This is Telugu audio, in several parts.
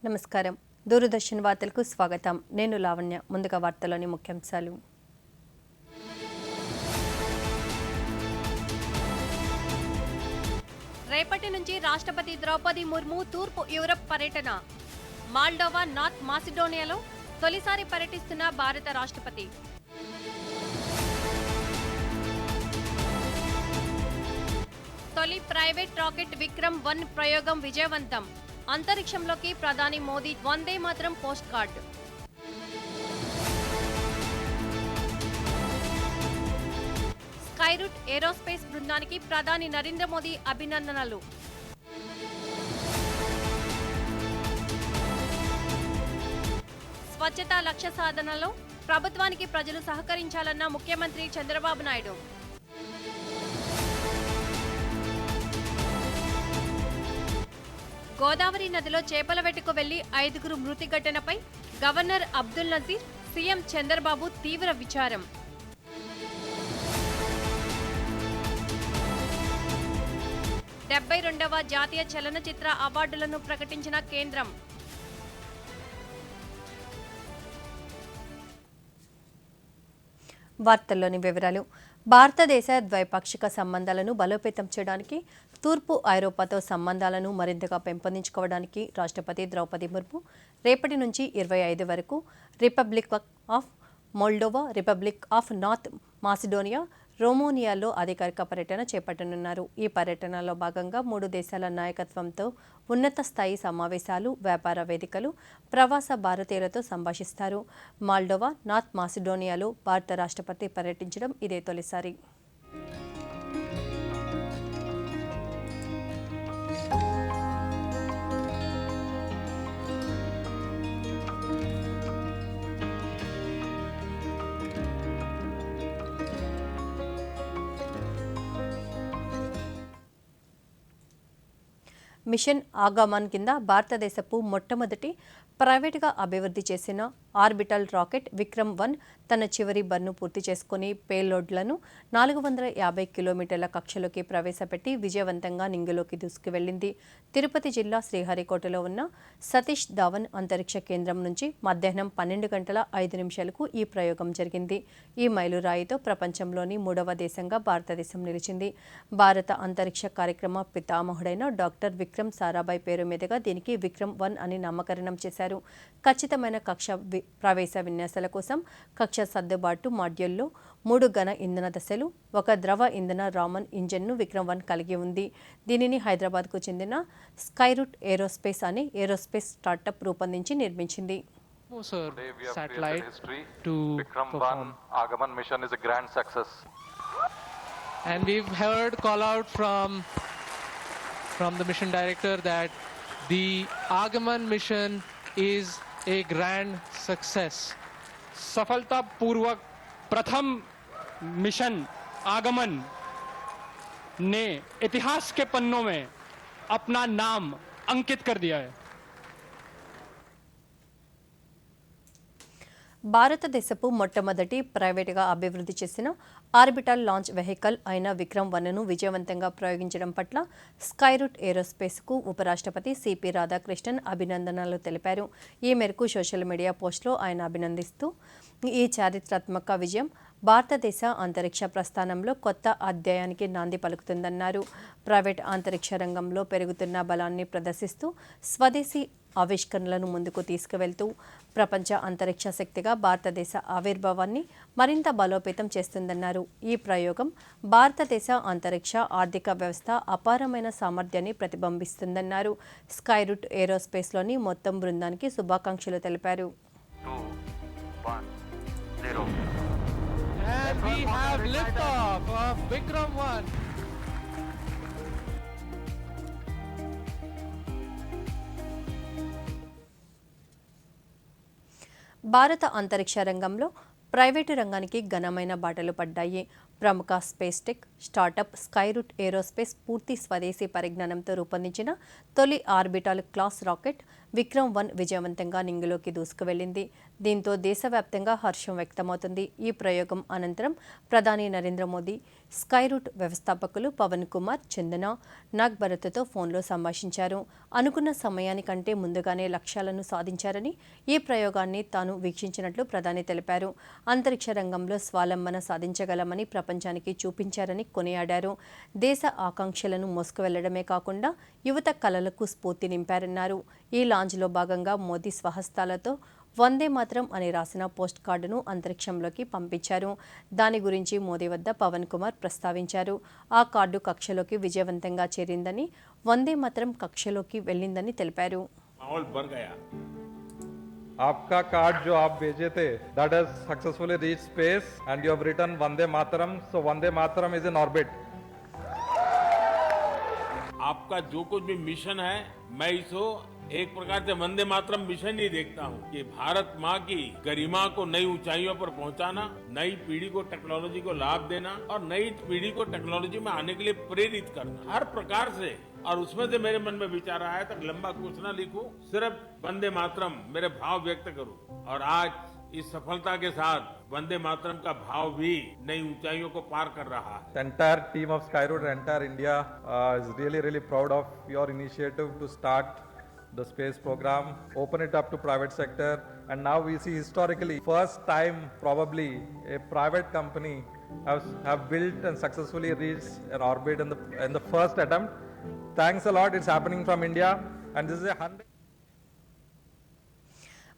నమస్కారం. దూరదర్శన్ వార్తలకు స్వాగతం. నేను లావణ్య. ముందుగా వార్తలోని ముఖ్యాంశాలు. రేపటి నుంచి రాష్ట్రపతి ద్రౌపది ముర్ము తూర్పు యూరప్ పర్యటన. మాల్డోవా, నార్త్ మాసిడోనియాలో తొలిసారి పర్యటిస్తున్న భారత రాష్ట్రపతి. తొలి ప్రైవేట్ రాకెట్ విక్రమ్-1 ప్రయోగం విజయవంతం. అంతరిక్షంలోకి ప్రధాని Modi Vande Mataram post card. Skyroot aerospace బృందానికి ప్రధాని నరేంద్ర మోదీ అభినందనలు. స్వచ్ఛతా లక్ష్య సాధనలో ప్రభుత్వానికి ప్రజలు సహకరించాలన్న ముఖ్యమంత్రి చంద్రబాబు నాయుడు. గోదావరి నదిలో చేపల వేటకు వెళ్లి 5గురు మృతి ఘటనపై గవర్నర్ అబ్దుల్ నజీర్, సీఎం చంద్రబాబు తీవ్ర విచారం. 72వ జాతీయ చలనచిత్ర అవార్డులను ప్రకటించిన కేంద్రం. వార్తల్లోని వివరాలు. భారతదేశ ద్వైపాక్షిక సంబంధాలను బలోపేతం చేయడానికి, తూర్పు ఐరోపాతో సంబంధాలను మరింతగా పెంపొందించుకోవడానికి రాష్ట్రపతి ద్రౌపది ముర్ము రేపటి నుంచి 25 వరకు republic of Moldova, republic of North Macedonia, రోమేనియాలో అధికారిక పర్యటన చేపట్టనున్నారు. ఈ పర్యటనలో భాగంగా 3 దేశాల నాయకత్వంతో ఉన్నత స్థాయి సమావేశాలు, వ్యాపార వేదికలు, ప్రవాస భారతీయులతో సంభాషిస్తారు. మాల్డోవా, నార్త్ మాసిడోనియాలో భారత రాష్ట్రపతి పర్యటించడం ఇదే తొలిసారి. మిషన్ ఆగమన్ కింద భారతదేశపు మొట్టమొదటి ప్రైవేటుగా అభివృద్ధి చేసిన ఆర్బిటల్ రాకెట్ విక్రమ్-1 తన చివరి బర్ను పూర్తి చేసుకుని పేలోడ్లను 450 కిలోమీటర్ల కక్షలోకి ప్రవేశపెట్టి విజయవంతంగా నింగిలోకి దూసుకువెళ్లింది. తిరుపతి జిల్లా శ్రీహరికోటలో ఉన్న సతీష్ ధావన్ అంతరిక్ష కేంద్రం నుంచి మధ్యాహ్నం 12 గంటల 5 నిమిషాలకు ఈ ప్రయోగం జరిగింది. ఈ మైలురాయితో ప్రపంచంలోని 3వ దేశంగా భారతదేశం నిలిచింది. భారత అంతరిక్ష కార్యక్రమ పితామహుడైన డాక్టర్ విక్రమ్ సారాభాయ్ పేరు మీదుగా దీనికి విక్రమ్-1 అని నామకరణం చేశారు. ఖచ్చితమైన కక్ష ప్రవేశ విన్యాసాల కోసం కక్ష సర్దుబాటు మాడ్యూల్లో 3 ఘన ఇంధన దశలు, 1 ద్రవ ఇంధన రామన్ ఇంజన్ను విక్రమ్-1 కలిగి ఉంది. దీనిని హైదరాబాద్కు చెందిన స్కైరూట్ ఏరోస్పేస్ అనే ఏరోస్పేస్ స్టార్టప్ రూపొందించి నిర్మించింది. Satellite to Vikram-1 Agaman mission is a grand success. And we've heard call out from the mission director that the Agaman mission is a grand success. सफलतापूर्वक प्रथम मिशन आगमन ने इतिहास के पन्नों में अपना नाम अंकित कर दिया है. భారతదేశపు మొట్టమొదటి ప్రైవేటుగా అభివృద్ధి చేసిన ఆర్బిటల్ లాంచ్ వెహికల్ అయిన విక్రమ్-1ను విజయవంతంగా ప్రయోగించడం పట్ల స్కైరూట్ ఏరోస్పేస్కు ఉపరాష్ట్రపతి సిపి రాధాకృష్ణన్ అభినందనలు తెలిపారు. ఈ మేరకు సోషల్ మీడియా పోస్టులో ఆయన అభినందిస్తూ ఈ చారిత్రాత్మక విజయం భారతదేశ అంతరిక్ష ప్రస్థానంలో కొత్త అధ్యాయానికి నాంది పలుకుతుందన్నారు. ప్రైవేట్ అంతరిక్ష రంగంలో పెరుగుతున్న బలాన్ని ప్రదర్శిస్తూ స్వదేశీ ఆవిష్కరణలను ముందుకు తీసుకువెళ్తూ ప్రపంచ అంతరిక్ష శక్తిగా భారతదేశ ఆవిర్భావాన్ని మరింత బలోపేతం చేస్తుందన్నారు. ఈ ప్రయోగం భారతదేశ అంతరిక్ష ఆర్థిక వ్యవస్థ అపారమైన సామర్థ్యాన్ని ప్రతిబింబిస్తుందన్నారు. స్కైరూట్ ఏరోస్పేస్లోని మొత్తం బృందానికి శుభాకాంక్షలు తెలిపారు. 2, 1, 0. And we have liftoff of Vikram-1. భారత అంతరిక్ష రంగంలో ప్రైవేటు రంగానికి ఘనమైన బాటలు పడ్డాయి. ప్రముఖ space tech, startup Skyroot aerospace పూర్తి స్వదేశీ పరిజ్ఞానంతో రూపొందించిన తొలి ఆర్బిటాల్ క్లాస్ రాకెట్ విక్రమ్-1 విజయవంతంగా నింగిలోకి దూసుకువెళ్లింది. దీంతో దేశవ్యాప్తంగా హర్షం వ్యక్తమవుతుంది. ఈ ప్రయోగం అనంతరం ప్రధాని నరేంద్ర మోదీ స్కైరూట్ వ్యవస్థాపకులు పవన్ కుమార్, చందన నాగ్భరత్తో ఫోన్లో సంభాషించారు. అనుకున్న సమయానికంటే ముందుగానే లక్ష్యాలను సాధించారని, ఈ ప్రయోగాన్ని తాను వీక్షించినట్లు ప్రధాని తెలిపారు. అంతరిక్ష రంగంలో స్వావలంబన సాధించగలమని ప్రపంచానికి చూపించారని కొనియాడారు. దేశ ఆకాంక్షలను మోసుకువెళ్లడమే కాకుండా యువత కలలకు స్ఫూర్తి నింపారన్నారు. ఈ లాంచ్లో భాగంగా మోదీ స్వహస్తాలతో వందే మాతరం అని రాసిన పోస్ట్ కార్డును అంతరిక్షంలోకి పంపించారు. దాని గురించి మోదీ వద్ద పవన్ కుమార్ ప్రస్తావించారు. ఆ కార్డు కక్షలోకి విజయవంతంగా చేరిందని, వందే మాతరం కక్షలోకి వెళ్ళిందని తెలిపారు. माहौल बन गया। आपका कार्ड जो आप भेजे थे that has successfully reached space and you have written Vande Mataram. So Vande Mataram is in orbit. आपका जो कुछ भी मिशन है मैं इसको एक प्रकार से वंदे मातरम मिशन ही देखता हूँ कि भारत माँ की गरिमा को नई ऊंचाइयों पर पहुंचाना, नई पीढ़ी को टेक्नोलॉजी को लाभ देना और नई पीढ़ी को टेक्नोलॉजी में आने के लिए प्रेरित करना हर प्रकार से। और उसमें से मेरे मन में विचार आया तक लंबा कुछ ना लिखूं, सिर्फ वंदे मातरम मेरे भाव व्यक्त करूं। और आज इस सफलता के साथ वंदे मातरम का भाव भी नई ऊंचाइयों को पार कर रहा है। The entire team of Skyroot, entire India is really proud of your initiative to start the space program, open it up to private sector, and now we see historically first time probably a private company have built and successfully reached an orbit in the first attempt. Thanks a lot. It's happening from India, and this is a 100.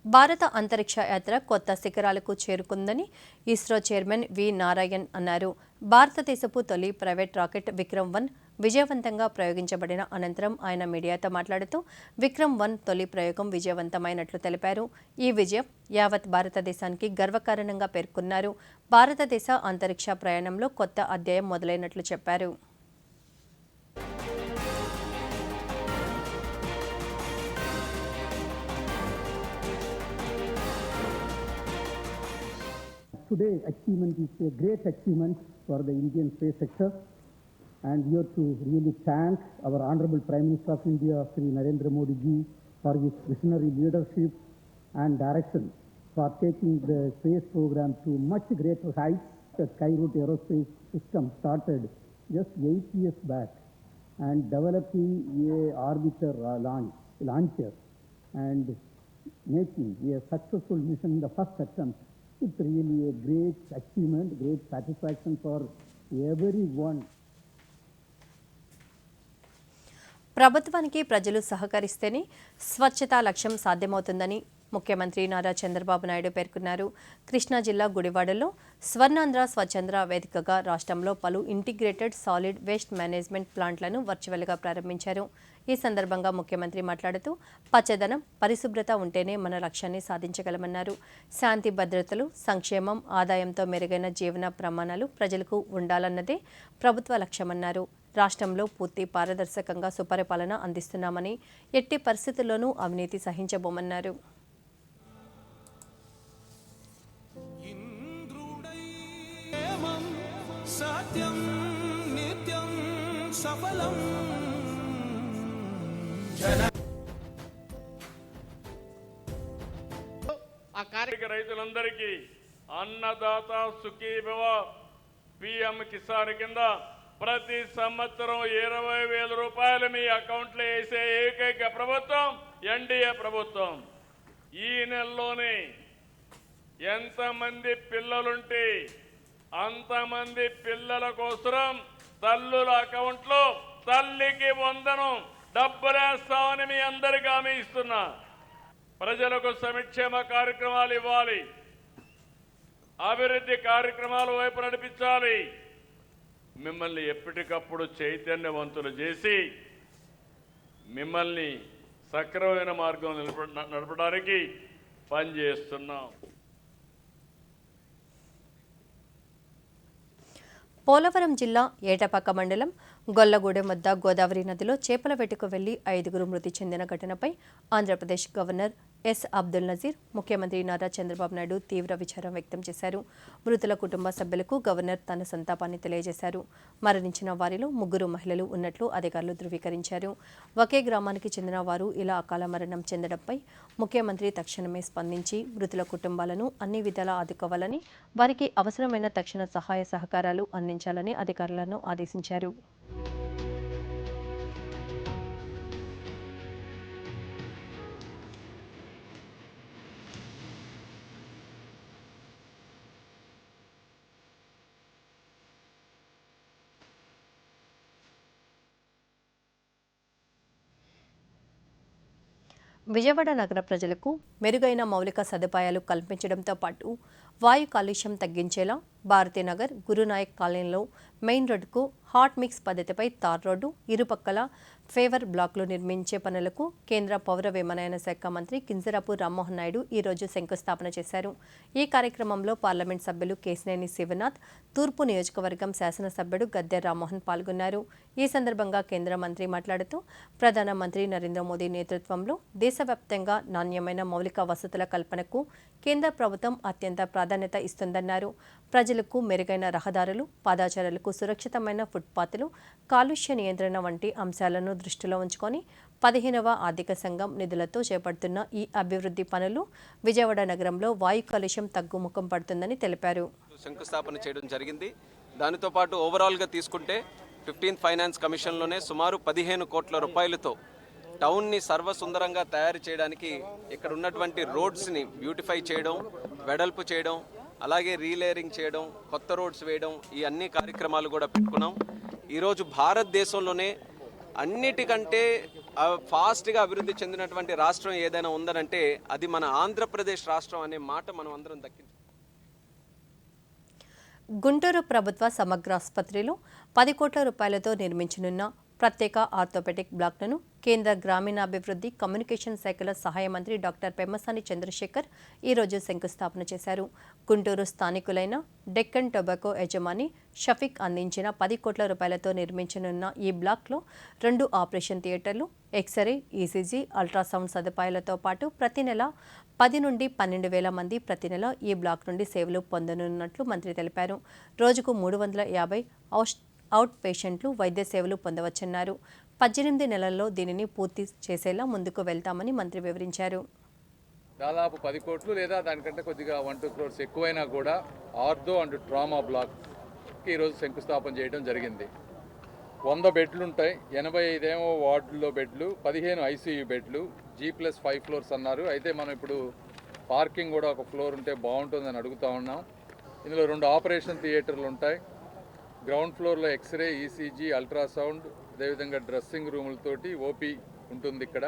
భారత అంతరిక్ష యాత్ర కొత్త శిఖరాలకు చేరుకుందని ఇస్రో చైర్మన్ వి నారాయణ్ అన్నారు. భారతదేశపు తొలి ప్రైవేట్ రాకెట్ విక్రమ్-1 విజయవంతంగా ప్రయోగించబడిన అనంతరం ఆయన మీడియాతో మాట్లాడుతూ విక్రమ్-1 తొలి ప్రయోగం విజయవంతమైనట్లు తెలిపారు. ఈ విజయం యావత్ భారతదేశానికి గర్వకారణంగా పేర్కొన్నారు. భారతదేశ అంతరిక్ష ప్రయాణంలో కొత్త అధ్యాయం మొదలైనట్లు చెప్పారు. Today, achievement is a great achievement for the Indian space sector, and we have to really thank our Honorable Prime Minister of India, Sri Narendra Modi ji, for his visionary leadership and direction for taking the space program to much greater heights. The Skyroot Aerospace System started just 8 years back and developing a orbiter launcher and making a successful mission in the first attempt. It's really a great achievement, great satisfaction for everyone. ప్రభుత్వానికి ప్రజలు సహకరిస్తేనే స్వచ్ఛతా లక్ష్యం సాధ్యమవుతుందని ముఖ్యమంత్రి నారా చంద్రబాబు నాయుడు పేర్కొన్నారు. కృష్ణా జిల్లా గుడివాడలో స్వర్ణాంధ్ర స్వచ్ఛంద్ర వేదికగా రాష్ట్రంలో పలు ఇంటిగ్రేటెడ్ సాలిడ్ వేస్ట్ మేనేజ్మెంట్ ప్లాంట్లను వర్చువల్గా ప్రారంభించారు. ఈ సందర్భంగా ముఖ్యమంత్రి మాట్లాడుతూ పచ్చదనం, పరిశుభ్రత ఉంటేనే మన లక్ష్యాన్ని సాధించగలమన్నారు. శాంతి భద్రతలు, సంక్షేమం, ఆదాయంతో మెరుగైన జీవన ప్రమాణాలు ప్రజలకు ఉండాలన్నదే ప్రభుత్వ లక్ష్యమన్నారు. రాష్ట్రంలో పూర్తి పారదర్శకంగా సుపరిపాలన అందిస్తున్నామని, ఎట్టి పరిస్థితుల్లోనూ అవినీతి సహించబోమన్నారు. సత్యం నిత్యం సఫలం రైతులందరికీ అన్నదాత సుఖీభవ పిఎం కిసాన్ కింద ప్రతి సంవత్సరం 20,000 రూపాయలు మీ అకౌంట్లో వేసే ఏకైక ప్రభుత్వం ఎన్డీఏ ప్రభుత్వం. ఈ నెలలోనే ఎంతమంది పిల్లలుంటే అంతమంది పిల్లల కోసం తల్లుల అకౌంట్లో తల్లికి వందనం డబ్బులేస్తామని మీ అందరికీ హామీ ఇస్తున్నా. ప్రజలకు సంక్షేమ కార్యక్రమాలు ఇవ్వాలి, అభివృద్ధి కార్యక్రమాల వైపు నడిపించాలి. మిమ్మల్ని ఎప్పటికప్పుడు చైతన్యవంతులు చేసి మిమ్మల్ని సక్రమమైన మార్గం నడపడానికి పనిచేస్తున్నాం. పోలవరం జిల్లా ఏటపాక మండలం గొల్లగూడెం వద్ద గోదావరి నదిలో చేపల వేటకు వెళ్లి 5 మృతి చెందిన ఘటనపై ఆంధ్రప్రదేశ్ గవర్నర్ ఎస్ అబ్దుల్ నజీర్, ముఖ్యమంత్రి నారా చంద్రబాబు నాయుడు తీవ్ర విచారం వ్యక్తం చేశారు. మృతుల కుటుంబ సభ్యులకు గవర్నర్ తన సంతాపాన్ని తెలియజేశారు. మరణించిన వారిలో 3 మహిళలు ఉన్నట్లు అధికారులు ధృవీకరించారు. ఒకే గ్రామానికి చెందిన వారు ఇలా అకాల మరణం చెందడంపై ముఖ్యమంత్రి తక్షణమే స్పందించి మృతుల కుటుంబాలను అన్ని విధాలా ఆదుకోవాలని, వారికి అవసరమైన తక్షణ సహాయ సహకారాలు అందించాలని అధికారులను ఆదేశించారు. విజయవాడ నగర ప్రజలకు మెరుగైన మౌలిక సదుపాయాలు కల్పించడంతో పాటు వాయు కాలుష్యం తగ్గించేలా భారతీనగర్, గురునాయక్ కాలనీలో మెయిన్ రోడ్డుకు హాట్ మిక్స్ పద్ధతిపై తార్ రోడ్డు, ఇరుపక్కల ఫేవర్ బ్లాక్లు నిర్మించే పనులకు కేంద్ర పౌర విమానయాన శాఖ మంత్రి కింజరాపు రామ్మోహన్ నాయుడు ఈరోజు శంకుస్థాపన చేశారు. ఈ కార్యక్రమంలో పార్లమెంట్ సభ్యులు కేశినేని శివనాథ్, తూర్పు నియోజకవర్గం శాసనసభ్యుడు గద్దె రామ్మోహన్ పాల్గొన్నారు. ఈ సందర్భంగా కేంద్ర మంత్రి మాట్లాడుతూ ప్రధానమంత్రి నరేంద్ర మోదీ నేతృత్వంలో దేశవ్యాప్తంగా నాణ్యమైన మౌలిక వసతుల కల్పనకు కేంద్ర ప్రభుత్వం అత్యంత ప్రాధాన్యత ఇస్తుందన్నారు. ప్రజలకు మెరుగైన రహదారులు, పాదాచారులకు సురక్షితమైన ఫుట్పాత్లు, కాలుష్య నియంత్రణ వంటి అంశాలను దృష్టిలో ఉంచుకొని 15వ ఆర్థిక సంఘం నిధులతో చేపడుతున్న ఈ అభివృద్ధి పనులు విజయవాడ నగరంలో వాయు కాలుష్యం తగ్గుముఖం పడుతుందని తెలిపారు. శంకుస్థాపన చేయడం జరిగింది. దానితో పాటు ఓవరాల్గా తీసుకుంటే 15th ఫైనాన్స్ కమిషన్లోనే సుమారు 15 కోట్ల రూపాయలతో టౌన్ని సర్వసుందరంగా తయారు చేయడానికి ఇక్కడ ఉన్నటువంటి రోడ్స్ని బ్యూటిఫై చేయడం, వెడల్పు చేయడం, అలాగే రీలేయరింగ్ చేయడం, కొత్త రోడ్స్ వేయడం, ఈ అన్ని కార్యక్రమాలు కూడా పెట్టుకున్నాం. ఈరోజు భారతదేశంలోనే అన్నిటికంటే ఫాస్ట్గా అభివృద్ధి చెందినటువంటి రాష్ట్రం ఏదైనా ఉందనంటే అది మన ఆంధ్రప్రదేశ్ రాష్ట్రం అనే మాట మనం అందరం దక్కించాం. గుంటూరు ప్రభుత్వ సమగ్ర ఆసుపత్రిలో 10 కోట్ల రూపాయలతో నిర్మించనున్న ప్రత్యేక ఆర్థోపెడిక్ బ్లాక్లను కేంద్ర గ్రామీణాభివృద్ధి కమ్యూనికేషన్ శాఖల సహాయ మంత్రి డాక్టర్ పెమ్మసాని చంద్రశేఖర్ ఈరోజు శంకుస్థాపన చేశారు. గుంటూరు స్థానికులైన డెక్కన్ టొబాకో యజమాని షఫీక్ అందించిన 10 కోట్ల రూపాయలతో నిర్మించనున్న ఈ బ్లాక్లో 2 ఆపరేషన్ థియేటర్లు, ఎక్స్రే, ఈసీజీ, అల్ట్రాసౌండ్ సదుపాయాలతో పాటు ప్రతి నెల 10 నుండి 12,000 మంది ప్రతి నెల ఈ బ్లాక్ నుండి సేవలు పొందనున్నట్లు మంత్రి తెలిపారు. రోజుకు 350 అవుట్ పేషెంట్లు వైద్య సేవలు పొందవచ్చన్నారు. 18 నెలల్లో దీనిని పూర్తి చేసేలా ముందుకు వెళ్తామని మంత్రి వివరించారు. దాదాపు 10 కోట్లు లేదా దానికంటే కొద్దిగా 1-2 crores ఎక్కువైనా కూడా ఆర్థో అండ్ ట్రామా బ్లాక్కి ఈరోజు శంకుస్థాపన చేయడం జరిగింది. 100 బెడ్లు ఉంటాయి, 85 ఏమో వార్డుల్లో బెడ్లు, 15 ఐసీయూ బెడ్లు, G+5 ఫ్లోర్స్ అన్నారు. అయితే మనం ఇప్పుడు పార్కింగ్ కూడా ఒక ఫ్లోర్ ఉంటే బాగుంటుందని అడుగుతా ఉన్నాం. ఇందులో 2 ఆపరేషన్ థియేటర్లు ఉంటాయి. గ్రౌండ్ ఫ్లోర్లో ఎక్స్రే, ఈసీజీ, అల్ట్రాసౌండ్, అదేవిధంగా డ్రెస్సింగ్ రూములతోటి ఓపీ ఉంటుంది. ఇక్కడ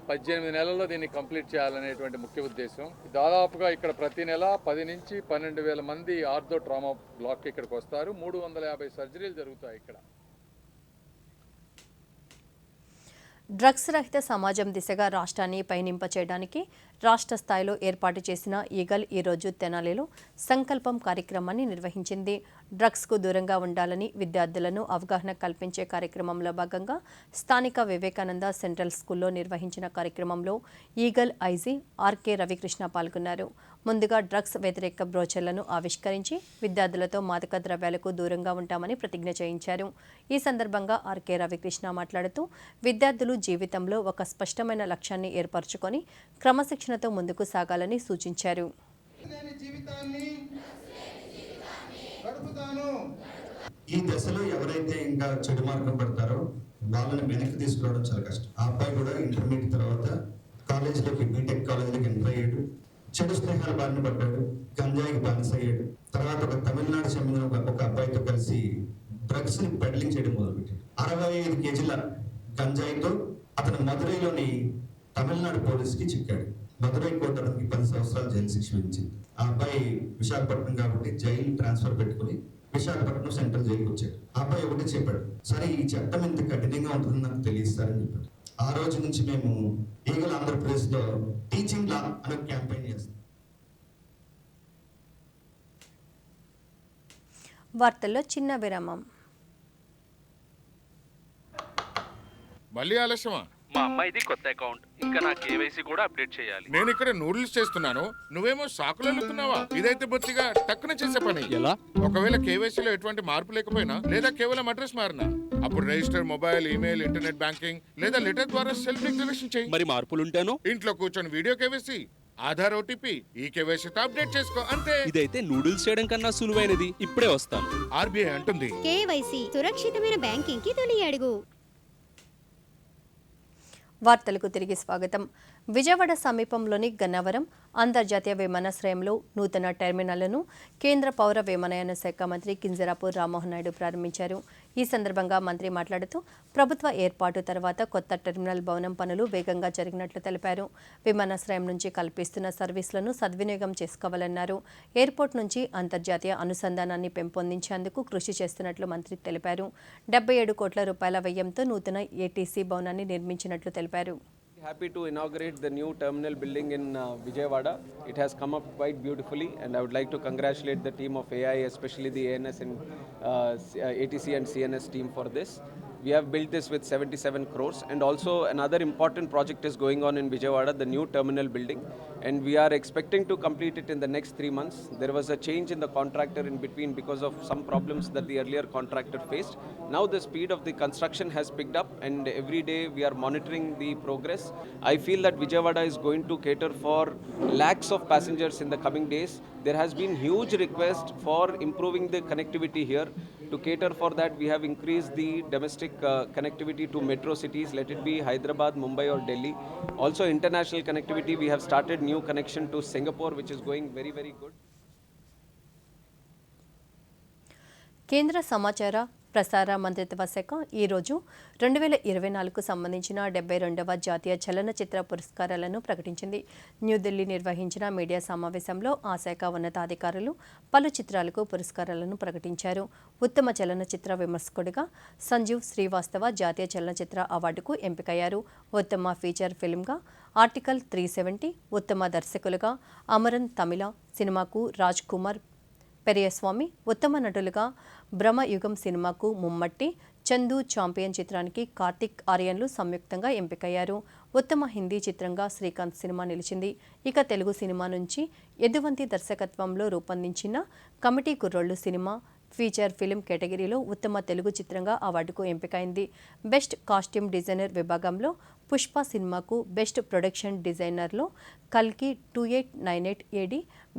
18 నెలల్లో దీన్ని కంప్లీట్ చేయాలనేటువంటి ముఖ్య ఉద్దేశం. దాదాపుగా ఇక్కడ ప్రతి నెల 10 నుంచి 12,000 మంది ఆర్థో ట్రామా బ్లాక్ ఇక్కడికి వస్తారు. 350 సర్జరీలు జరుగుతాయి ఇక్కడ. డ్రగ్స్ రహిత సమాజం దిశగా రాష్ట్రాన్ని పయనింప చేయడానికి రాష్ట్ర స్థాయిలో ఏర్పాటు చేసిన ఈగల్ ఈరోజు తెనాలిలో సంకల్పం కార్యక్రమాన్ని నిర్వహించింది. డ్రగ్స్కు దూరంగా ఉండాలని విద్యార్థులను అవగాహన కల్పించే కార్యక్రమంలో భాగంగా స్థానిక వివేకానంద సెంట్రల్ స్కూల్లో నిర్వహించిన కార్యక్రమంలో ఈగల్ ఐజీ ఆర్కే రవికృష్ణ పాల్గొన్నారు. ముందుగా డ్రగ్స్ వ్యతిరేక బ్రోచర్లను ఆవిష్కరించి విద్యార్థులతో మాదక ద్రవ్యాలకు దూరంగా ఉంటామని ప్రతిజ్ఞ చేయించారు. ఈ సందర్భంగా ఆర్కే రవికృష్ణ మాట్లాడుతూ విద్యార్థులు జీవితంలో ఒక స్పష్టమైన లక్ష్యాన్ని ఏర్పరచుకొని క్రమశిక్షణతో ముందుకు సాగాలని సూచించారు. ఈ దశలో ఎవరైతే ఇంకా చెడు మార్గం పడతారో వాళ్ళని వెనక్కి తీసుకురావడం చాలా కష్టం. ఆ అబ్బాయి కూడా ఇంటర్మీడియట్ తర్వాత కాలేజీలోకి, బీటెక్ కాలేజీలోకి ఎంటర్ అయ్యాడు. చెడు స్నేహాలు బారిన పడ్డాడు, గంజాయికి బానిస అయ్యాడు. తర్వాత ఒక తమిళనాడు చెందిన ఒక అబ్బాయితో కలిసి డ్రగ్స్ ని పెడ్లింగ్ చేయడం మొదలుపెట్టాడు. 65 కేజీల గంజాయితో అతను మదురైలోని తమిళనాడు పోలీసుకి చిక్కాడు. మదురై కోర్టు అతనికి 10 సంవత్సరాలు జైలు శిక్ష విధించింది. ఆ అబ్బాయి విశాఖపట్నం కాబట్టి జైలు ట్రాన్స్ఫర్ పెట్టుకుని విశాఖపట్నం సెంట్రల్ జైలుకి వచ్చాడు. ఆ అబ్బాయి ఒకటే చెప్పాడు, సరే ఈ చట్టం ఇంత కఠినంగా ఉంటుందని నాకు తెలియస్తారని చెప్పాడు. ఆ రోజు నుంచి మేము ఈగల్ ఆంధ్రప్రదేశ్ లో టీచింగ్ లా అనే క్యాంపెయిన్ చేస్తాం. వార్తల్లో చిన్న విరామం. మళ్ళీ ఆలస్యమా? మా అమ్మాయిది కొత్త అకౌంట్, ఇంకా నా కేవైసీ కూడా అప్డేట్ చేయాలి. నేను ఇక్కడ నూడిల్స్ చేస్తున్నాను, నువ్వేమో సాకులు అల్లుతున్నావా? ఇదైతే బొత్తిగా టక్కున చేసే పని. ఎలా? ఒకవేళ కేవైసీలో ఎటువంటి మార్పు లేకపోయినా లేదా కేవలం అడ్రస్ మారినా అప్పుడు register mobile, email, internet banking లేదా లెటర్ ద్వారా సెల్ఫ్ డిక్లరేషన్ చేయి. మరి మార్పులుంటేనో? ఇంట్లో కూర్చొని వీడియో కేవైసీ, ఆధార్, ఓటీపీ, ఈ కేవైసీతో అప్డేట్ చేసుకో, అంతే. ఇదైతే నూడిల్స్ చేయడం కన్నా సులువైనది. ఇప్పుడే వస్తాను. ఆర్బీఐ అంటుంది. కేవైసీ సురక్షితమైన బ్యాంకింగ్ కి తొలి అడుగు. వార్తలకు తిరిగి స్వాగతం. విజయవాడ సమీపంలోని గన్నవరం అంతర్జాతీయ విమానాశ్రయంలో నూతన టెర్మినల్ను కేంద్ర పౌర విమానయాన శాఖ మంత్రి కింజరాపు రామ్మోహన్ నాయుడు ప్రారంభించారు. ఈ సందర్భంగా మంత్రి మాట్లాడుతూ ప్రభుత్వ ఏర్పాటు తర్వాత కొత్త టెర్మినల్ భవనం పనులు వేగంగా జరిగినట్లు తెలిపారు. విమానాశ్రయం నుంచి కల్పిస్తున్న సర్వీసులను సద్వినియోగం చేసుకోవాలన్నారు. ఎయిర్పోర్ట్ నుంచి అంతర్జాతీయ అనుసంధానాన్ని పెంపొందించేందుకు కృషి చేస్తున్నట్లు మంత్రి తెలిపారు. 77 కోట్ల రూపాయల వ్యయంతో నూతన ఏటీసీ భవనాన్ని నిర్మించినట్లు తెలిపారు. Happy to inaugurate the new terminal building in Vijayawada. It has come up quite beautifully, and I would like to congratulate the team of AI, especially the ANS and ATC and CNS team for this. We have built this with 77 crores, and also another important project is going on in Vijayawada, the new terminal building, and we are expecting to complete it in the next 3 months. There was a change in the contractor in between because of some problems that the earlier contractor faced. Now the speed of the construction has picked up, and every day we are monitoring the progress. I feel that Vijayawada is going to cater for lakhs of passengers in the coming days. There has been huge request for improving the connectivity here. To cater for that, we have increased the domestic connectivity to metro cities, let it be Hyderabad, Mumbai or Delhi. Also international connectivity, we have started new connection to Singapore, which is going very, very good. కేంద్ర సమాచార ప్రసార మంత్రిత్వ శాఖ ఈరోజు 2024కు సంబంధించిన 72వ జాతీయ చలనచిత్ర పురస్కారాలను ప్రకటించింది. న్యూఢిల్లీ నిర్వహించిన మీడియా సమావేశంలో ఆ శాఖ ఉన్నతాధికారులు పలు చిత్రాలకు పురస్కారాలను ప్రకటించారు. ఉత్తమ చలనచిత్ర విమర్శకుడిగా సంజీవ్ శ్రీవాస్తవ జాతీయ చలనచిత్ర అవార్డుకు ఎంపికయ్యారు. ఉత్తమ ఫీచర్ ఫిల్మ్గా ఆర్టికల్ 370, ఉత్తమ దర్శకులుగా అమరన్ తమిళ సినిమాకు రాజ్ కుమార్ పెరియస్వామి, ఉత్తమ నటులుగా బ్రహ్మయుగం సినిమాకు ముమ్మట్టి, చందు చాంపియన్ చిత్రానికి కార్తిక్ ఆర్యన్లు సంయుక్తంగా ఎంపికయ్యారు. ఉత్తమ హిందీ చిత్రంగా శ్రీకాంత్ సినిమా నిలిచింది. ఇక తెలుగు సినిమా నుంచి యదువంతి దర్శకత్వంలో రూపొందించిన కమిటీ కుర్రోళ్ళు సినిమా ఫీచర్ ఫిల్మ్ కేటగిరీలో ఉత్తమ తెలుగు చిత్రంగా అవార్డుకు ఎంపికైంది. బెస్ట్ కాస్ట్యూమ్ డిజైనర్ విభాగంలో పుష్ప సినిమాకు బెస్ట్ ప్రొడక్షన్ డిజైనర్లో కల్కి 2898 AD,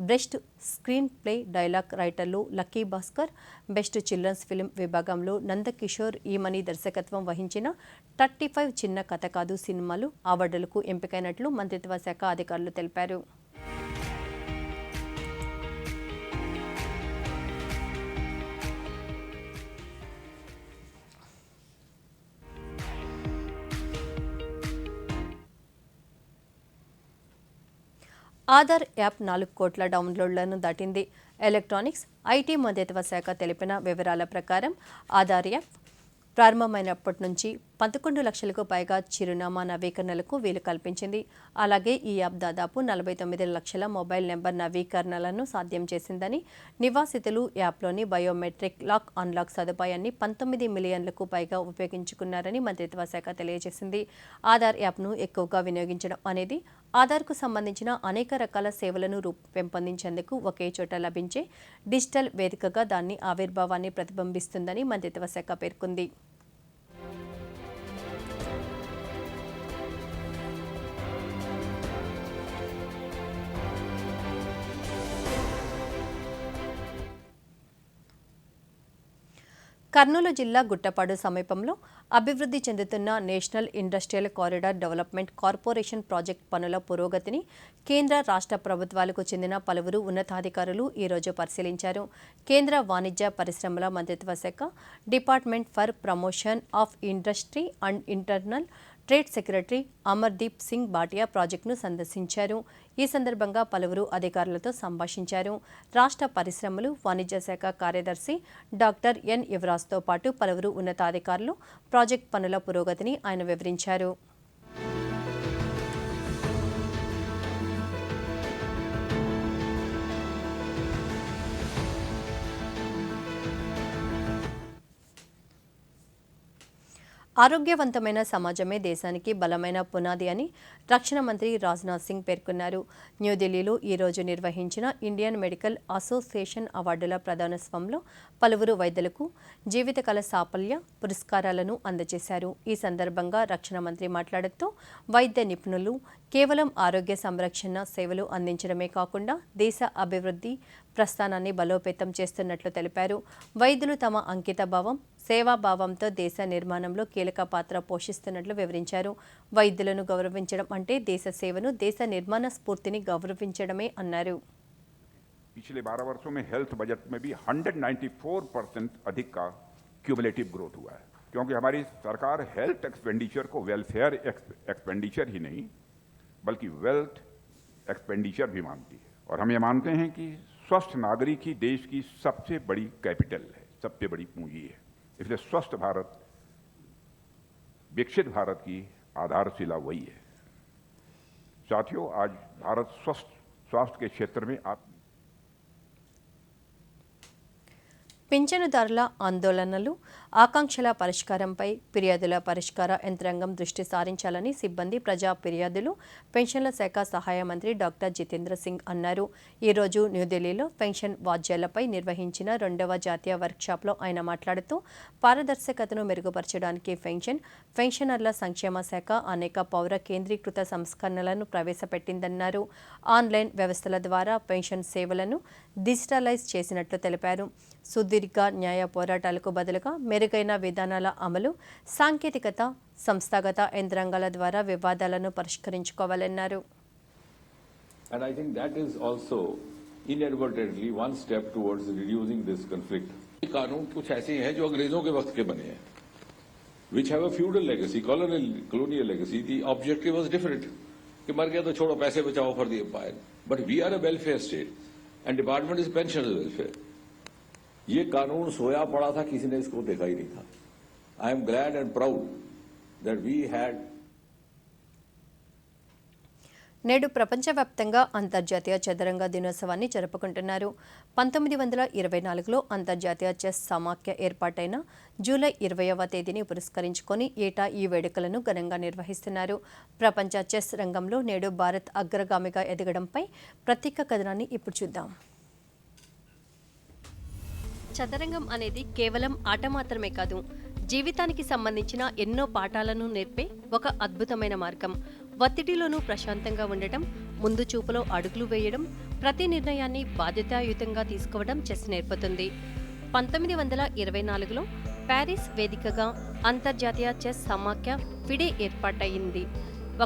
best screen play dialogue రైటర్లో Lucky Bhaskar, best children's film విభాగంలో నందకిషోర్ ఈమని దర్శకత్వం వహించిన 35 చిన్న కథ కాదు సినిమాలు అవార్డులకు ఎంపికైనట్లు మంత్రిత్వ శాఖ అధికారులు తెలిపారు. ఆధార్ యాప్ 4 కోట్ల డౌన్లోడ్లను దాటింది. ఎలక్ట్రానిక్స్, ఐటీ మంత్రిత్వ శాఖ తెలిపిన వివరాల ప్రకారం ఆధార్ యాప్ ప్రారంభమైనప్పటి నుంచి 11 లక్షలకు పైగా చిరునామా నవీకరణలకు వీలు కల్పించింది. అలాగే ఈ యాప్ దాదాపు 49 లక్షల మొబైల్ నెంబర్ నవీకరణలను సాధ్యం చేసిందని, నివాసితులు యాప్లోని బయోమెట్రిక్ లాక్ అన్లాక్ సదుపాయాన్ని 19 మిలియన్లకు పైగా ఉపయోగించుకున్నారని మంత్రిత్వ శాఖ తెలియజేసింది. ఆధార్ యాప్ను ఎక్కువగా వినియోగించడం అనేది ఆధార్కు సంబంధించిన అనేక రకాల సేవలను పెంపొందించేందుకు ఒకే చోట లభించే డిజిటల్ వేదికగా దాని ఆవిర్భావాన్ని ప్రతిబింబిస్తుందని మంత్రిత్వ శాఖ పేర్కొంది. కర్నూలు జిల్లా గుట్టపాడు సమీపంలో అభివృద్ధి చెందుతున్న national industrial corridor development corporation project పనుల పురోగతిని కేంద్ర రాష్ట్ర ప్రభుత్వాలకు చెందిన పలువురు ఉన్నతాధికారులు ఈరోజు పరిశీలించారు. కేంద్ర వాణిజ్య పరిశ్రమల మంత్రిత్వ శాఖ department for promotion of industry and internal trade secretary Amardeep Singh Bhatia ప్రాజెక్టును సందర్శించారు. ఈ సందర్భంగా పలువురు అధికారులతో సంభాషించారు. రాష్ట్ర పరిశ్రమలు వాణిజ్య శాఖ కార్యదర్శి డాక్టర్ ఎన్ యువరాజ్తో పాటు పలువురు ఉన్నతాధికారులు ప్రాజెక్ట్ పనుల పురోగతిని ఆయన వివరించారు. ఆరోగ్యవంతమైన సమాజమే దేశానికి బలమైన పునాది అని రక్షణ మంత్రి రాజ్నాథ్ సింగ్ పేర్కొన్నారు. న్యూఢిల్లీలో ఈరోజు నిర్వహించిన ఇండియన్ మెడికల్ అసోసియేషన్ అవార్డుల ప్రదానోత్సవంలో పలువురు వైద్యులకు జీవితకాల సాఫల్య పురస్కారాలను అందజేశారు. ఈ సందర్భంగా రక్షణ మంత్రి మాట్లాడుతూ వైద్య నిపుణులు కేవలం ఆరోగ్య సంరక్షణ సేవలు అందించడమే కాకుండా దేశ అభివృద్ధి ప్రస్థానాన్ని బలోపేతం చేస్తున్నట్లు తెలిపారు. వైద్యులు తమ అంకితభావం సేవాభావంతో దేశ నిర్మాణంలో కీలక పాత్ర పోషిస్తున్నట్లు వివరించారు. వైద్యులను గౌరవించడం అంటే దేశ సేవను దేశ నిర్మాణ స్ఫూర్తిని గౌరవించడమే అన్నారు. पिछले 12 वर्षों में हेल्थ बजट में भी 194% अधिक का क्यूमुलेटिव ग्रोथ हुआ है, क्योंकि हमारी सरकार हेल्थ एक्सपेंडिचर को वेलफेयर एक्सपेंडिचर ही नहीं बल्कि वेल्थ एक्सपेंडिचर भी मानती है। और हम ये मानते हैं कि स्वस्थ नागरिक ही देश की सबसे बड़ी कैपिटल है, सबसे बड़ी पूंजी है। इसलिए स्वस्थ भारत, विकसित भारत की आधारशिला वही है। साथियों, आज भारत स्वास्थ्य के क्षेत्र में పింఛనుదారుల ఆందోళనలు ఆకాంక్షల పరిష్కారంపై ఫిర్యాదుల పరిష్కార యంత్రాంగం దృష్టి సారించాలని సిబ్బంది ప్రజా ఫిర్యాదులు పెన్షన్ల శాఖ సహాయ మంత్రి డాక్టర్ జితేంద్ర సింగ్ అన్నారు. ఈరోజు న్యూఢిల్లీలో పెన్షన్ వాద్యాలపై నిర్వహించిన 2వ జాతీయ వర్క్షాప్లో ఆయన మాట్లాడుతూ పారదర్శకతను మెరుగుపరచడానికి పెన్షనర్ల సంక్షేమ శాఖ అనేక పౌర కేంద్రీకృత సంస్కరణలను ప్రవేశపెట్టిందన్నారు. ఆన్లైన్ వ్యవస్థల ద్వారా పెన్షన్ సేవలను డిజిటలైజ్ చేసినట్లు తెలిపారు. సుదీర్ఘ న్యాయ పోరాటాలకు బదులుగా మెరుగైన విధానాల అమలు, సాంకేతికత, సంస్థాగత యంత్రాంగాల ద్వారా వివాదాలను పరిష్కరించుకోవాలన్నారు. And I think that is also inadvertently one step towards reducing this conflict. कानून कुछ ऐसे हैं जो अंग्रेजों के वक्त के बने हैं, which have a feudal legacy, colonial legacy. The objective was different. कि मर गया तो छोड़ो, पैसे बचाओ for the empire. But we are a welfare state, and department is pensioners welfare. ये कानून सोया पड़ा था, किसी ने इसको देखा ही नहीं था. I am glad and proud that we had. నేడు ప్రపంచవ్యాప్తంగా అంతర్జాతీయ చదరంగ దినోత్సవాన్ని జరుపుకుంటున్నారు. 1924లో అంతర్జాతీయ చెస్ సమాఖ్య ఏర్పాటైన జూలై 20వ తేదీని పురస్కరించుకొని ఏటా ఈ వేడుకలను ఘనంగా నిర్వహిస్తున్నారు. ప్రపంచ చెస్ రంగంలో నేడు భారత్ అగ్రగామిగా ఎదగడంపై ప్రత్యేక కథనాన్ని ఇప్పుడు చూద్దాం. చదరంగం అనేది కేవలం ఆట మాత్రమే కాదు, జీవితానికి సంబంధించిన ఎన్నో పాఠాలను నేర్పే ఒక అద్భుతమైన మార్గం. ఒత్తిడిలోనూ ప్రశాంతంగా ఉండటం, ముందు చూపులో అడుగులు వేయడం, ప్రతి నిర్ణయాన్ని బాధ్యతాయుతంగా తీసుకోవడం చెస్ నేర్పుతుంది. 1924లో ప్యారిస్ వేదికగా అంతర్జాతీయ చెస్ సమాఖ్య ఫిడే ఏర్పాటయింది.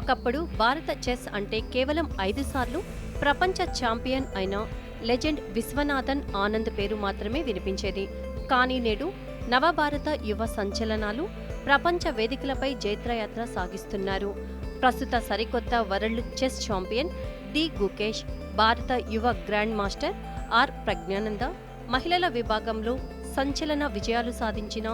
ఒకప్పుడు భారత చెస్ అంటే కేవలం 5 సార్లు ప్రపంచ ఛాంపియన్ అయిన లెజెండ్ విశ్వనాథన్ ఆనంద్ పేరు మాత్రమే వినిపించేది. కానీ నేడు నవభారత యువ సంచలనాలు ప్రపంచ వేదికలపై జైత్రయాత్ర సాగిస్తున్నారు. ప్రస్తుత సరికొత్త world chess champion D Gukesh, భారత యువ గ్రాండ్ మాస్టర్ ఆర్ ప్రజ్ఞానంద, మహిళల విభాగంలో సంచలన విజయాలు సాధించిన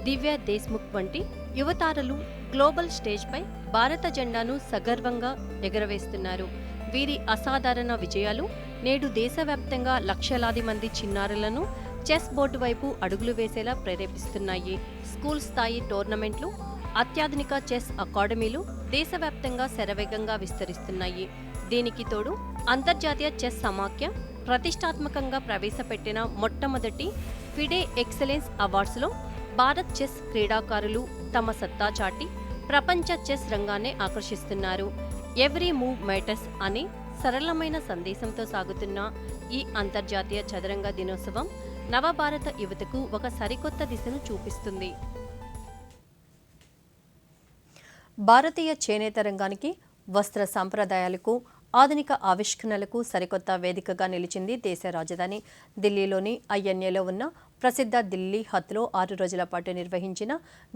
దివ్య దేశ్ముఖ్ వంటి యువతారలు గ్లోబల్ స్టేజ్పై భారత జెండాను సగర్వంగా ఎగరవేస్తున్నారు. వీరి అసాధారణ విజయాలు నేడు దేశవ్యాప్తంగా లక్షలాది మంది చిన్నారులను చెస్ బోర్డు వైపు అడుగులు వేసేలా ప్రేరేపిస్తున్నాయి. స్కూల్ స్థాయి టోర్నమెంట్లు, అత్యాధునిక చెస్ అకాడమీలు దేశవ్యాప్తంగా శరవేగంగా విస్తరిస్తున్నాయి. దీనికి తోడు అంతర్జాతీయ చెస్ సమాఖ్య ప్రతిష్టాత్మకంగా ప్రవేశపెట్టిన మొట్టమొదటి ఫిడే ఎక్సలెన్స్ అవార్డ్స్లో భారత్ చెస్ క్రీడాకారులు తమ సత్తా చాటి ప్రపంచ చెస్ రంగాన్ని ఆకర్షిస్తున్నారు. ఎవ్రీ మూవ్ మ్యాటర్స్ అనే సరళమైన సందేశంతో సాగుతున్న ఈ అంతర్జాతీయ చదరంగ దినోత్సవం నవభారత యువతకు ఒక సరికొత్త దిశను చూపిస్తుంది. భారతీయ చేనేత రంగానికి, వస్త్ర సంప్రదాయాలకు, ఆధునిక ఆవిష్కరణలకు సరికొత్త వేదికగా నిలిచింది దేశ రాజధాని ఢిల్లీలోని ఐఎన్ఏలో ఉన్న ప్రసిద్ధ ఢిల్లీ హత్లో 6 రోజుల పాటు నిర్వహించిన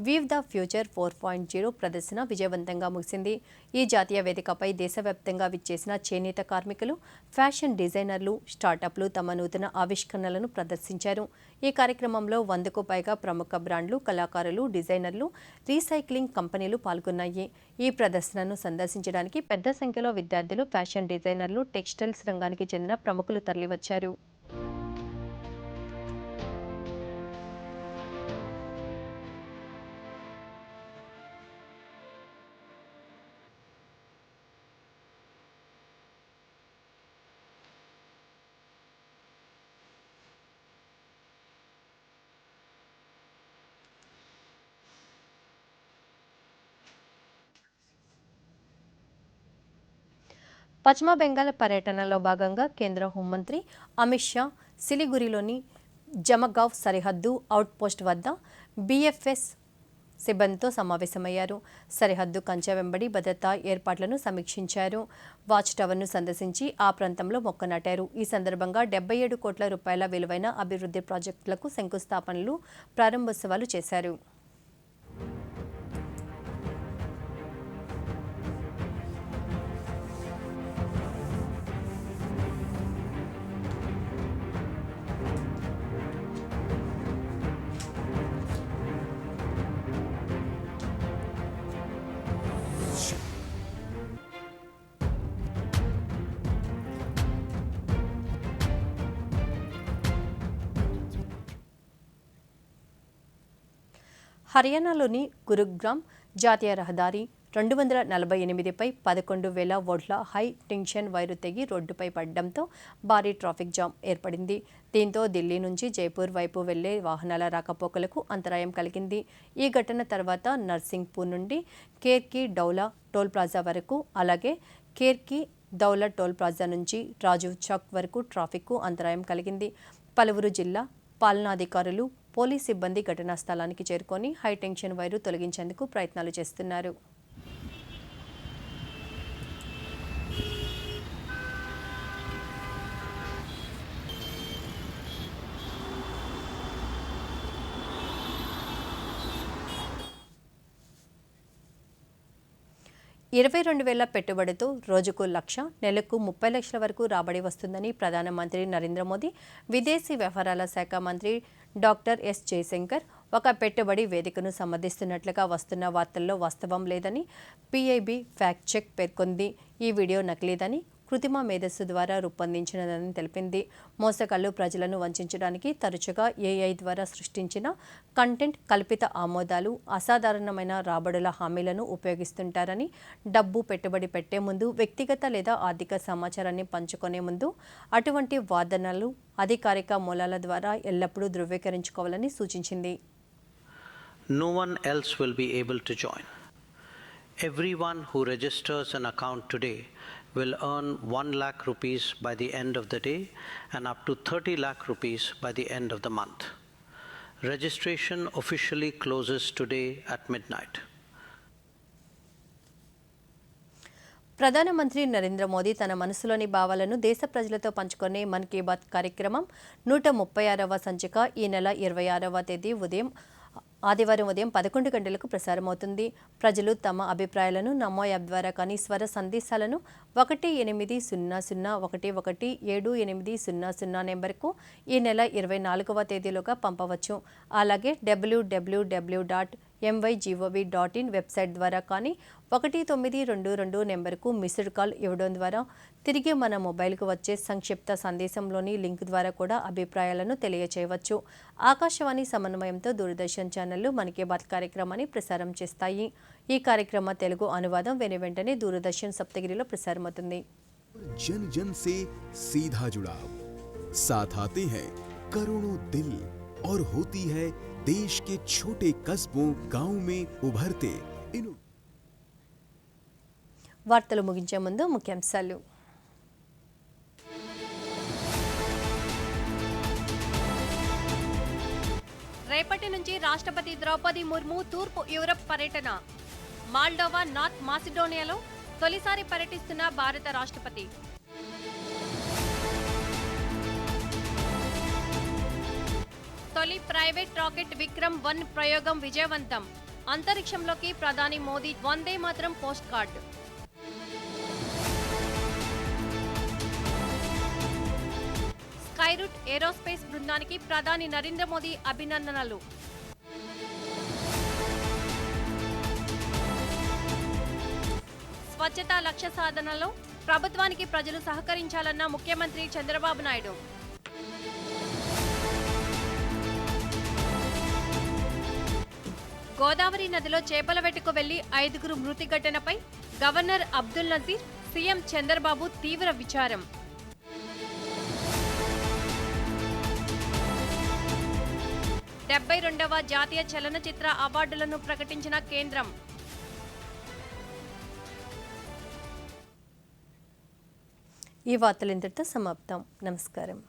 వీవ్ ద ఫ్యూచర్ 4.0 ప్రదర్శన విజయవంతంగా ముగిసింది. ఈ జాతీయ వేదికపై దేశవ్యాప్తంగా విచ్చేసిన చేనేత కార్మికులు, ఫ్యాషన్ డిజైనర్లు, స్టార్టప్లు తమ నూతన ఆవిష్కరణలను ప్రదర్శించారు. ఈ కార్యక్రమంలో 100కు పైగా ప్రముఖ బ్రాండ్లు, కళాకారులు, డిజైనర్లు, రీసైక్లింగ్ కంపెనీలు పాల్గొన్నాయి. ఈ ప్రదర్శనను సందర్శించడానికి పెద్ద సంఖ్యలో విద్యార్థులు, ఫ్యాషన్ డిజైనర్లు, టెక్స్టైల్స్ రంగానికి చెందిన ప్రముఖులు తరలివచ్చారు. పశ్చిమ బెంగాల్ పర్యటనలో భాగంగా కేంద్ర హోంమంత్రి అమిత్ షా సిలిగురిలోని జమగావ్ సరిహద్దు అవుట్పోస్ట్ వద్ద బీఎఫ్ఎస్ సిబ్బందితో సమావేశమయ్యారు. సరిహద్దు కంచె వెంబడి భద్రతా ఏర్పాట్లను సమీక్షించారు. వాచ్ టవర్ను సందర్శించి ఆ ప్రాంతంలో మొక్క నాటారు. ఈ సందర్భంగా 77 కోట్ల రూపాయల విలువైన అభివృద్ధి ప్రాజెక్టులకు శంకుస్థాపనలు, ప్రారంభోత్సవాలు చేశారు. హర్యానాలోని గురుగ్రామ్ జాతీయ రహదారి 248పై 11,000 వోల్ట్ల హై టెన్షన్ వైరు తెగి రోడ్డుపై పడడంతో భారీ ట్రాఫిక్ జామ్ ఏర్పడింది. దీంతో ఢిల్లీ నుంచి జైపూర్ వైపు వెళ్లే వాహనాల రాకపోకలకు అంతరాయం కలిగింది. ఈ ఘటన తర్వాత నర్సింగ్పూర్ నుండి కేర్కి డౌలా టోల్ ప్లాజా వరకు, అలాగే కేర్కి దౌలా టోల్ ప్లాజా నుంచి రాజీవ్ చౌక్ వరకు ట్రాఫిక్కు అంతరాయం కలిగింది. పలువురు జిల్లా పాలనాధికారులు, పోలీస్ సిబ్బంది ఘటనా స్థలానికి చేరుకొని హైటెన్షన్ వైరు తొలగించేందుకు ప్రయత్నాలు చేస్తున్నారు. $22,000 పెట్టుబడితో రోజుకు 1,00,000, నెలకు 30 లక్షల వరకు రాబడి వస్తుందని ప్రధానమంత్రి నరేంద్ర మోదీ, విదేశీ వ్యవహారాల శాఖ మంత్రి డాక్టర్ ఎస్ జయశంకర్ ఒక పెట్టుబడి వేదికను సమర్థిస్తున్నట్లుగా వస్తున్న వార్తల్లో వాస్తవం లేదని పీఐబీ ఫ్యాక్ట్ చెక్ పేర్కొంది. ఈ వీడియో నకిలీదని, కృత్రిమ మేధస్సు ద్వారా రూపొందించినదని తెలిపింది. మోసగాళ్లు ప్రజలను వంచడానికి తరచుగా ఏఐ ద్వారా సృష్టించిన కంటెంట్, కల్పిత ఆమోదాలు, అసాధారణమైన రాబడుల హామీలను ఉపయోగిస్తుంటారని, డబ్బు పెట్టుబడి పెట్టే ముందు, వ్యక్తిగత లేదా ఆర్థిక సమాచారాన్ని పంచుకునే ముందు అటువంటి వాదనలు అధికారిక మూలాల ద్వారా ఎల్లప్పుడూ ధృవీకరించుకోవాలని సూచించింది. No one else will be able to join. Everyone who registers an account today will earn 1 lakh rupees by the end of the day and up to 30 lakh rupees by the end of the month. Registration officially closes today at midnight. ప్రధానమంత్రి నరేంద్ర మోదీ తన మనసులోని భావాలను దేశ ప్రజలతో పంచుకునే మన్ కీ బాత్ కార్యక్రమం 136వ సంచిక ఈ నెల 26వ తేదీ ఆదివారం ఉదయం 11 గంటలకు ప్రసారమవుతుంది. ప్రజలు తమ అభిప్రాయాలను నమో యాప్ ద్వారా కానీ స్వర సందేశాలను 18011117800 నెంబర్కు ఈ నెల 24వ తేదీలోగా పంపవచ్చు. అలాగే www.mygov.in వెబ్సైట్ ద్వారా కానీ 1922 నెంబర్కు మిస్డ్ కాల్ ఇవ్వడం ద్వారా తిరిగి మన మొబైల్కు వచ్చే సంక్షిప్త సందేశంలోని లింక్ ద్వారా కూడా అభిప్రాయాలను తెలియచేయవచ్చు. ఆకాశవాణి సమన్వయంతో దూరదర్శన్ ఛానళ్లు మన్ కీ బాత్ కార్యక్రమాన్ని ప్రసారం చేస్తాయి. ఈ కార్యక్రమ తెలుగు అనువాదం వెంటనే దూరదర్శన్ సప్తగిరిలో ప్రసారమవుతుంది. जन जन से सीधा जुड़ाव, साथ आते हैं करोड़ों दिल और होती है देश के छोटे कस्बों गांव में उभरते इन వార్తలు ముగించే ముందు ముఖ్యాంశాలు. రేపటి నుంచి రాష్ట్రపతి ద్రౌపది ముర్ము తూర్పు యూరప్ పర్యటన. మాల్డోవా, నార్త్ మాసిడోనియాలో తొలిసారి పర్యటిస్తున్న భారత రాష్ట్రపతి. తొలి ప్రైవేట్ రాకెట్ విక్రమ్-1 ప్రయోగం విజయవంతం. అంతరిక్షంలోకి ప్రధాని Modi Vande Mataram post card. Skyroot aerospace బృందానికి ప్రధాని నరేంద్ర మోదీ అభినందనలు. స్వచ్ఛతా లక్ష్య సాధనలో ప్రభుత్వానికి ప్రజలు సహకరించాలన్న ముఖ్యమంత్రి చంద్రబాబు నాయుడు. గోదావరి నదిలో చేపల వేటకు వెళ్లి 5గురు మృతి ఘటనపై గవర్నర్ అబ్దుల్ నజీర్, సీఎం చంద్రబాబు తీవ్ర విచారం. 72వ జాతీయ చలనచిత్ర అవార్డులను ప్రకటించిన కేంద్రం. ఈ వార్తలు ఇంతటితో సమాప్తం. నమస్కారం.